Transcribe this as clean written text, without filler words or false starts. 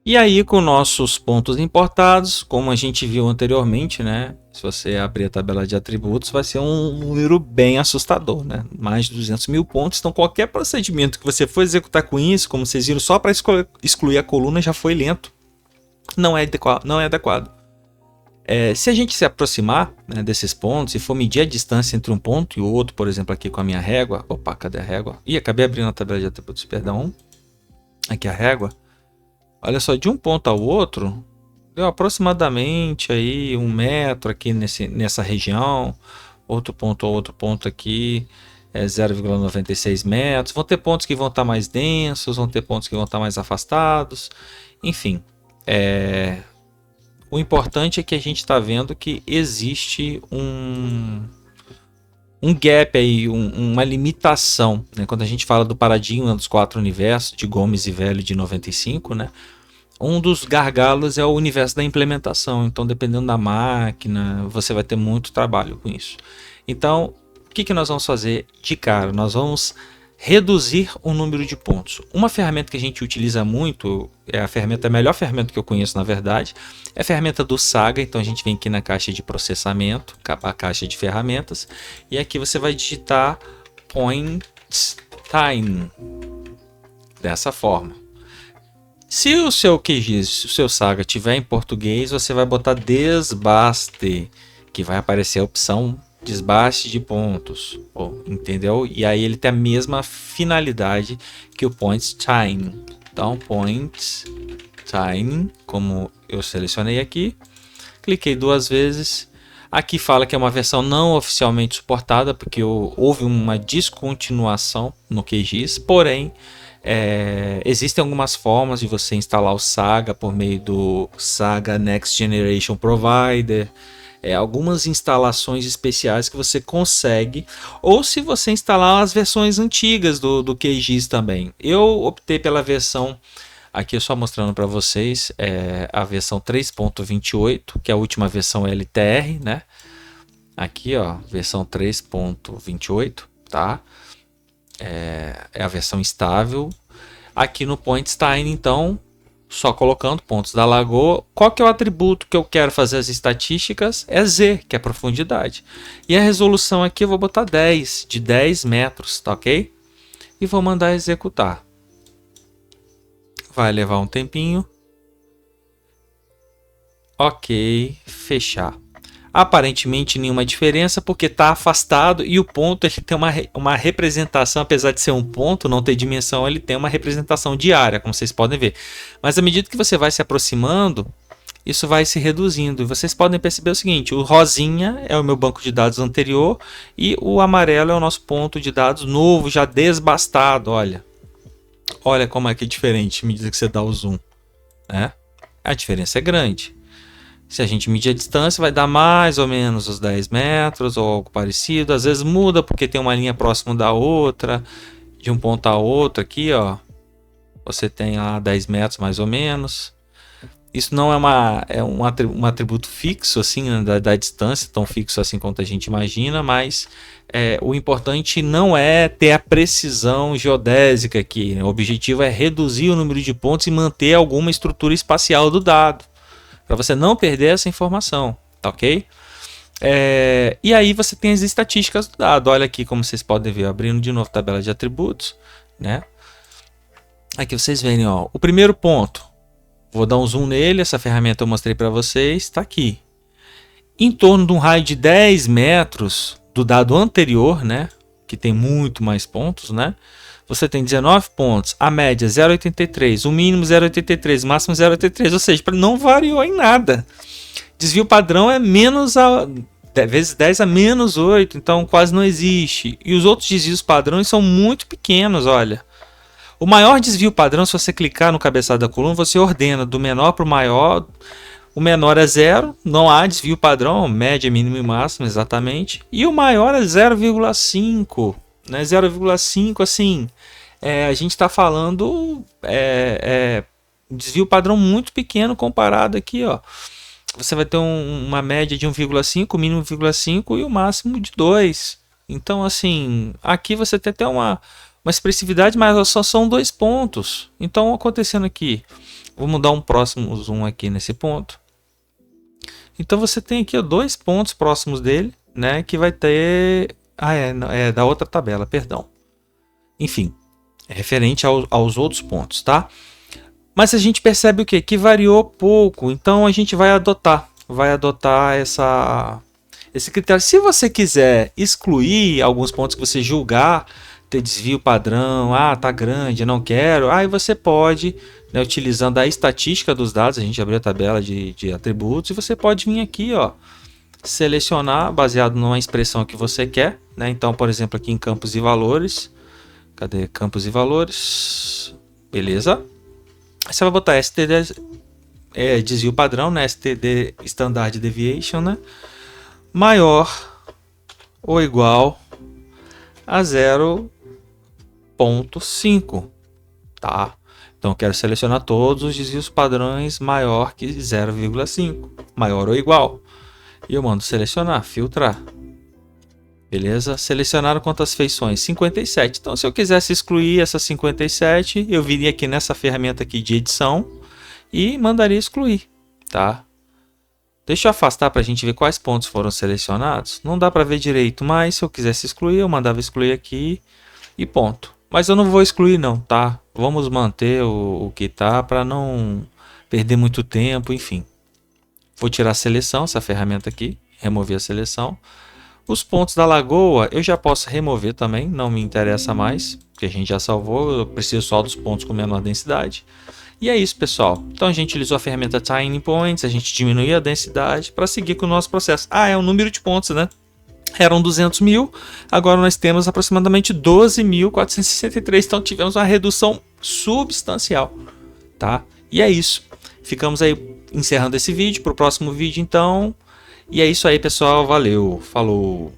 E aí, com nossos pontos importados, como a gente viu anteriormente, né? Se você abrir a tabela de atributos, vai ser um número bem assustador, né? Mais de 200 mil pontos. Então, qualquer procedimento que você for executar com isso, como vocês viram, só para excluir a coluna já foi lento. Não é adequado. Se a gente se aproximar, né, desses pontos e for medir a distância entre um ponto e o outro, por exemplo, aqui com a minha régua. Opa, cadê a régua? Ih, acabei abrindo a tabela de atributos, perdão. Aqui a régua. Olha só, de um ponto ao outro, deu aproximadamente aí 1 metro aqui nessa região. Outro ponto ao outro ponto aqui é 0,96 metros. Vão ter pontos que vão estar mais densos, vão ter pontos que vão estar mais afastados. Enfim, o importante é que a gente está vendo que existe um gap aí, uma limitação, né? Quando a gente fala do paradigma dos 4 universos, de Gomes e Velho de 95, né? Um dos gargalos é o universo da implementação. Então, dependendo da máquina, você vai ter muito trabalho com isso. Então, o que nós vamos fazer de cara? Nós vamos reduzir o número de pontos. Uma ferramenta que a gente utiliza muito, a melhor ferramenta que eu conheço, na verdade, é a ferramenta do Saga. Então, a gente vem aqui na caixa de processamento, a caixa de ferramentas, e aqui você vai digitar points time, dessa forma. Se o seu QGIS, o seu Saga tiver em português, você vai botar desbaste, que vai aparecer a opção desbaste de pontos, entendeu? E aí ele tem a mesma finalidade que o points time. Então, points time, como eu selecionei aqui, cliquei 2 vezes. Aqui fala que é uma versão não oficialmente suportada, porque houve uma descontinuação no QGIS, porém existem algumas formas de você instalar o Saga por meio do Saga Next Generation Provider, algumas instalações especiais que você consegue, ou se você instalar as versões antigas do QGIS também. Eu optei pela versão, aqui só mostrando para vocês, a versão 3.28, que é a última versão LTR, né? Aqui, ó, versão 3.28, tá? É a versão estável. Aqui no Points Time, então, só colocando pontos da lagoa. Qual que é o atributo que eu quero fazer as estatísticas? É Z, que é profundidade. E a resolução aqui eu vou botar 10, de 10 metros, tá ok? E vou mandar executar. Vai levar um tempinho. Ok, fechar. Aparentemente nenhuma diferença, porque está afastado e o ponto ele tem uma representação, apesar de ser um ponto, não ter dimensão, ele tem uma representação de área, como vocês podem ver. Mas à medida que você vai se aproximando, isso vai se reduzindo. E vocês podem perceber o seguinte, o rosinha é o meu banco de dados anterior e o amarelo é o nosso ponto de dados novo, já desbastado. Olha como é que é diferente à medida que você dá o zoom, né? A diferença é grande. Se a gente medir a distância, vai dar mais ou menos os 10 metros ou algo parecido. Às vezes muda porque tem uma linha próxima da outra, de um ponto a outro aqui, ó. Você tem lá 10 metros mais ou menos. Isso não é um atributo fixo assim, né, da distância, tão fixo assim quanto a gente imagina, mas o importante não é ter a precisão geodésica aqui, né? O objetivo é reduzir o número de pontos e manter alguma estrutura espacial do dado, para você não perder essa informação, tá ok? E aí você tem as estatísticas do dado. Olha aqui como vocês podem ver, abrindo de novo a tabela de atributos, né? Aqui vocês veem, ó, o primeiro ponto, vou dar um zoom nele, essa ferramenta eu mostrei para vocês, está aqui. Em torno de um raio de 10 metros do dado anterior, né, que tem muito mais pontos, né? Você tem 19 pontos, a média 0,83, o mínimo 0,83, o máximo 0,83, ou seja, não variou em nada. Desvio padrão é vezes 10 a menos 8, então quase não existe. E os outros desvios padrões são muito pequenos, olha. O maior desvio padrão, se você clicar no cabeçalho da coluna, você ordena do menor para o maior. O menor é 0, não há desvio padrão, média, mínimo e máximo, exatamente. E o maior é 0,5. Né? 0,5, assim, a gente está falando desvio padrão muito pequeno comparado aqui, ó. Você vai ter uma média de 1,5, o mínimo 1,5 e o máximo de 2. Então, assim, aqui você tem até uma expressividade, mas só são 2 pontos. Então, acontecendo aqui, vamos dar um próximo zoom aqui nesse ponto. Então, você tem aqui 2 pontos próximos dele, né, que vai ter... é da outra tabela, perdão. Enfim, é referente aos outros pontos, tá? Mas a gente percebe o quê? Que variou pouco, então a gente vai adotar esse critério. Se você quiser excluir alguns pontos que você julgar ter desvio padrão, tá grande, não quero, aí você pode, né, utilizando a estatística dos dados, a gente abriu a tabela de atributos, e você pode vir aqui, ó, selecionar baseado numa expressão que você quer, né? Então, por exemplo, aqui em campos e valores, cadê campos e valores? Beleza. Você vai botar STD, desvio padrão, né? STD, Standard Deviation, né? Maior ou igual a 0,5, tá? Então eu quero selecionar todos os desvios padrões maior que 0,5, maior ou igual. E eu mando selecionar, filtrar. Beleza? Selecionaram quantas feições? 57. Então, se eu quisesse excluir essas 57, eu viria aqui nessa ferramenta aqui de edição e mandaria excluir, tá? Deixa eu afastar para a gente ver quais pontos foram selecionados. Não dá para ver direito, mas se eu quisesse excluir, eu mandava excluir aqui e ponto. Mas eu não vou excluir não, tá? Vamos manter o que tá para não perder muito tempo, enfim. Vou tirar a seleção, essa ferramenta aqui, remover a seleção. Os pontos da lagoa eu já posso remover também, não me interessa mais, porque a gente já salvou, eu preciso só dos pontos com menor densidade. E é isso, pessoal. Então a gente utilizou a ferramenta Tiny Points, a gente diminuiu a densidade para seguir com o nosso processo. É o número de pontos, né? Eram 200 mil, agora nós temos aproximadamente 12.463, então tivemos uma redução substancial, tá? E é isso. Ficamos aí encerrando esse vídeo, para o próximo vídeo então. E é isso aí, pessoal. Valeu, falou!